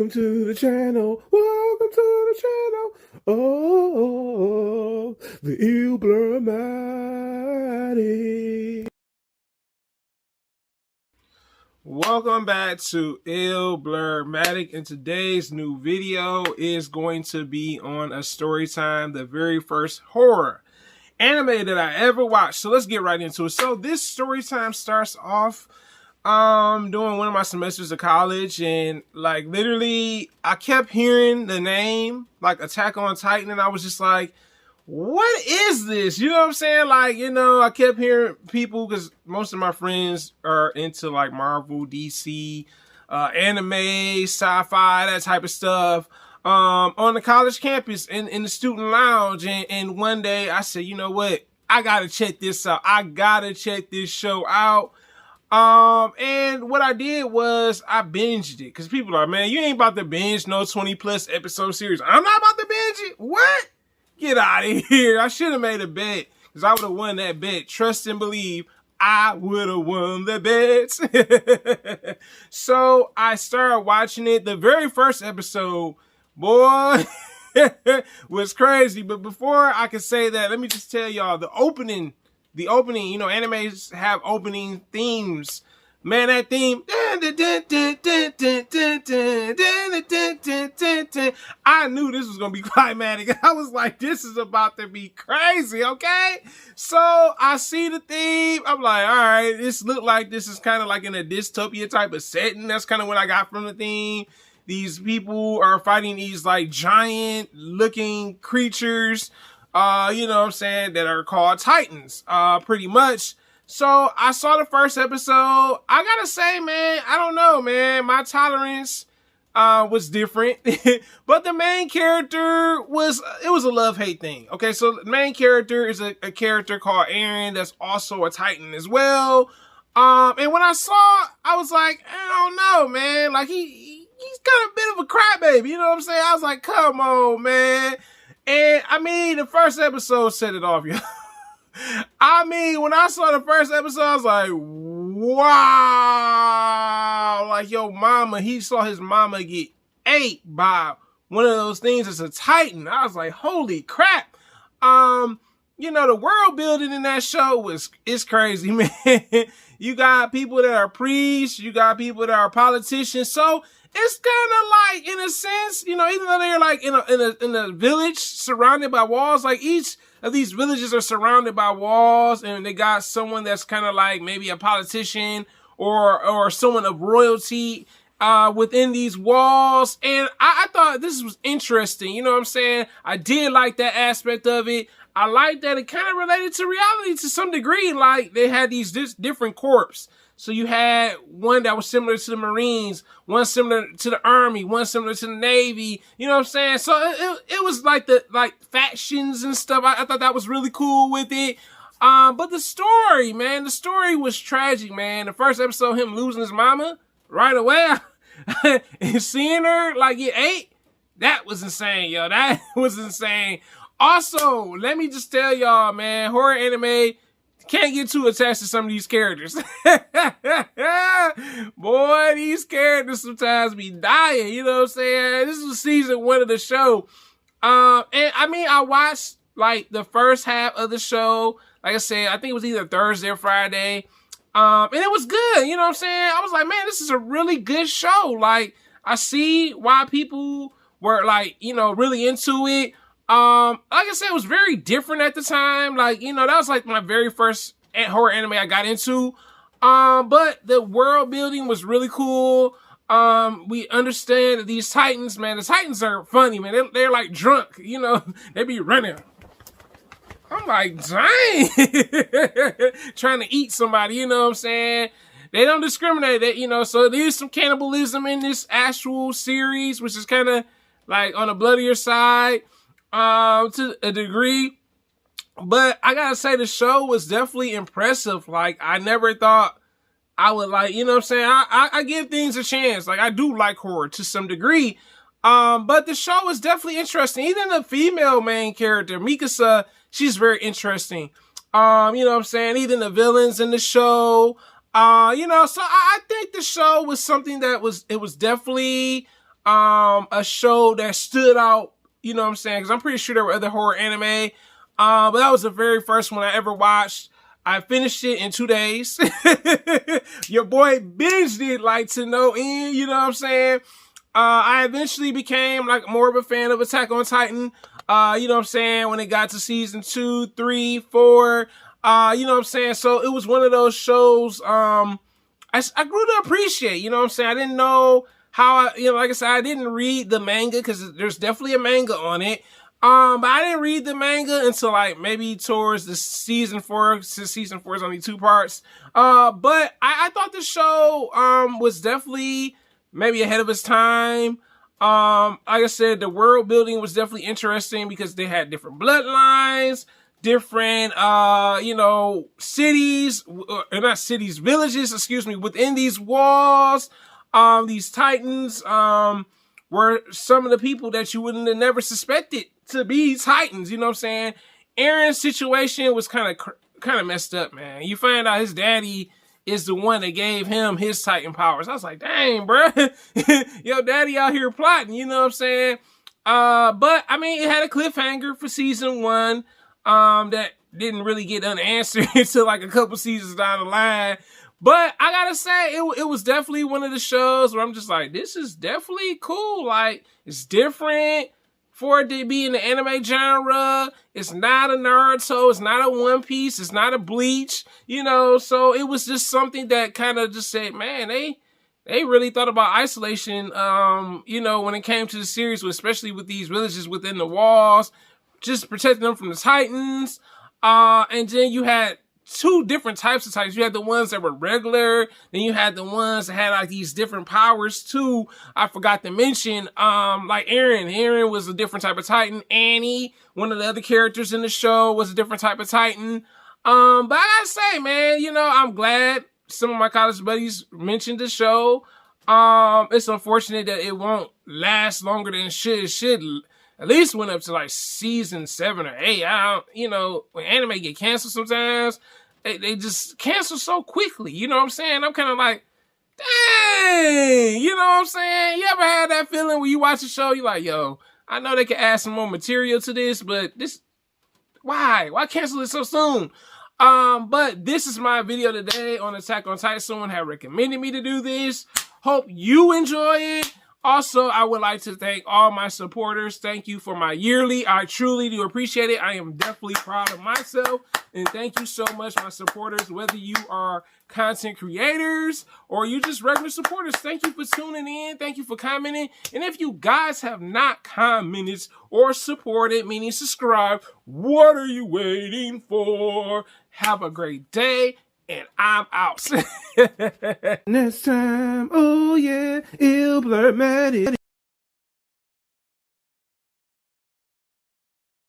Welcome to the channel. Welcome to the channel. Oh, the Illblurmatic. Welcome back to Illblurmatic, and today's new video is going to be on a Storytime, the very first horror anime that I ever watched. So let's get right into it. So this Storytime starts off doing one of my semesters of college, and like literally I kept hearing the name like Attack on Titan, and I was just like, what is this? You know what I'm saying? Like, you know, I kept hearing people, because most of my friends are into like Marvel, DC, anime, sci-fi, that type of stuff, on the college campus in the student lounge. And one day I said, you know what? I gotta check this out. I gotta check this show out. And what I did was I binged it, because people are like, man, you ain't about to binge no 20 plus episode series. I'm not about to binge it. What? Get out of here. I should have made a bet, because I would have won that bet. Trust and believe, I would have won the bets. So I started watching it. The very first episode, boy, was crazy. But before I could say that, let me just tell y'all the opening, you know, animes have opening themes. Man, that theme, I knew this was going to be climatic. I was like, this is about to be crazy, okay? So I see the theme. I'm like, all right, this look like this is kind of like in a dystopia type of setting. That's kind of what I got from the theme. These people are fighting these like giant looking creatures, you know what I'm saying, that are called Titans, pretty much. So I saw the first episode. I gotta say, man, I don't know, man. My tolerance was different. But the main character it was a love-hate thing. Okay, so the main character is a character called Aaron that's also a Titan as well. And when I saw, I was like, I don't know, man. Like he's got a bit of a crybaby, you know what I'm saying? I was like, come on, man. And I mean, the first episode set it off, y'all. I mean, when I saw the first episode, I was like, wow. Like, yo, mama, he saw his mama get ate by one of those things as a Titan. I was like, holy crap. You know, the world building in that show is crazy, man. You got people that are priests, you got people that are politicians. So it's kind of like, in a sense, you know, even though they're like in a village surrounded by walls, like each of these villages are surrounded by walls, and they got someone that's kind of like maybe a politician or someone of royalty within these walls. And I thought this was interesting. You know what I'm saying? I did like that aspect of it. I like that it kind of related to reality to some degree. Like they had these different corps. So you had one that was similar to the Marines, one similar to the Army, one similar to the Navy. You know what I'm saying? So it was like factions and stuff. I thought that was really cool with it. But the story, man, the story was tragic, man. The first episode, him losing his mama right away and seeing her like get ate, that was insane, yo. That was insane. Also, let me just tell y'all, man, horror anime, can't get too attached to some of these characters. Boy, these characters sometimes be dying, you know what I'm saying? This was season 1 of the show. And I mean, I watched like the first half of the show. Like I said, I think it was either Thursday or Friday. And it was good, you know what I'm saying? I was like, man, this is a really good show. Like, I see why people were like, you know, really into it. Like I said, it was very different at the time. Like, you know, that was like my very first horror anime I got into. But the world building was really cool. We understand that these Titans, man, the Titans are funny, man. They're like drunk, you know, they be running. I'm like, dang, trying to eat somebody, you know what I'm saying? They don't discriminate, that, you know, so there's some cannibalism in this actual series, which is kind of like on the bloodier side. To a degree, but I gotta say the show was definitely impressive. Like, I never thought I would like, you know what I'm saying? I give things a chance. Like, I do like horror to some degree. But the show is definitely interesting. Even the female main character, Mikasa, she's very interesting. You know what I'm saying? Even the villains in the show, you know, so I think the show was something that was definitely a show that stood out, you know what I'm saying? Because I'm pretty sure there were other horror anime, but that was the very first one I ever watched. I finished it in 2 days. Your boy binged it like to no end, you know what I'm saying? I eventually became like more of a fan of Attack on Titan. You know what I'm saying? When it got to season 2, 3, 4, you know what I'm saying? So it was one of those shows, I grew to appreciate, you know what I'm saying? I didn't know how, like I said, I didn't read the manga because there's definitely a manga on it. But I didn't read the manga until like maybe towards the season 4, since season 4 is only 2 parts. But I thought the show, was definitely maybe ahead of its time. Like I said, the world building was definitely interesting because they had different bloodlines, different, cities, or not cities, villages, excuse me, within these walls. These Titans, were some of the people that you wouldn't have never suspected to be Titans, you know what I'm saying? Aaron's situation was kind of messed up, man. You find out his daddy is the one that gave him his Titan powers. I was like, dang, bro. Yo, daddy out here plotting, you know what I'm saying? But, I mean, it had a cliffhanger for season 1, that didn't really get unanswered until like a couple seasons down the line. But I gotta say, it was definitely one of the shows where I'm just like, this is definitely cool. Like, it's different for it to be in the anime genre. It's not a Naruto. It's not a One Piece. It's not a Bleach. You know, so it was just something that kind of just said, man, they really thought about isolation, when it came to the series, especially with these villages within the walls, just protecting them from the Titans. And then you had 2 different types of Titans. You had the ones that were regular, then you had the ones that had like these different powers too. I forgot to mention, like Aaron. Aaron was a different type of Titan. Annie, one of the other characters in the show, was a different type of Titan. But I gotta say, man, I'm glad some of my college buddies mentioned the show. It's unfortunate that it won't last longer than it should. It should at least went up to like season 7 or 8. When anime get canceled sometimes, they just cancel so quickly. You know what I'm saying? I'm kind of like, dang, you know what I'm saying? You ever had that feeling when you watch a show, you're like, yo, I know they could add some more material to this, but why cancel it so soon? But this is my video today on Attack on Titan. Someone had recommended me to do this. Hope you enjoy it. Also, I would like to thank all my supporters. Thank you for my yearly. I truly do appreciate it. I am definitely proud of myself. And thank you so much, my supporters, whether you are content creators or you just regular supporters. Thank you for tuning in. Thank you for commenting. And if you guys have not commented or supported, meaning subscribe, what are you waiting for? Have a great day. And I'm out. Next time, oh yeah, it'll blur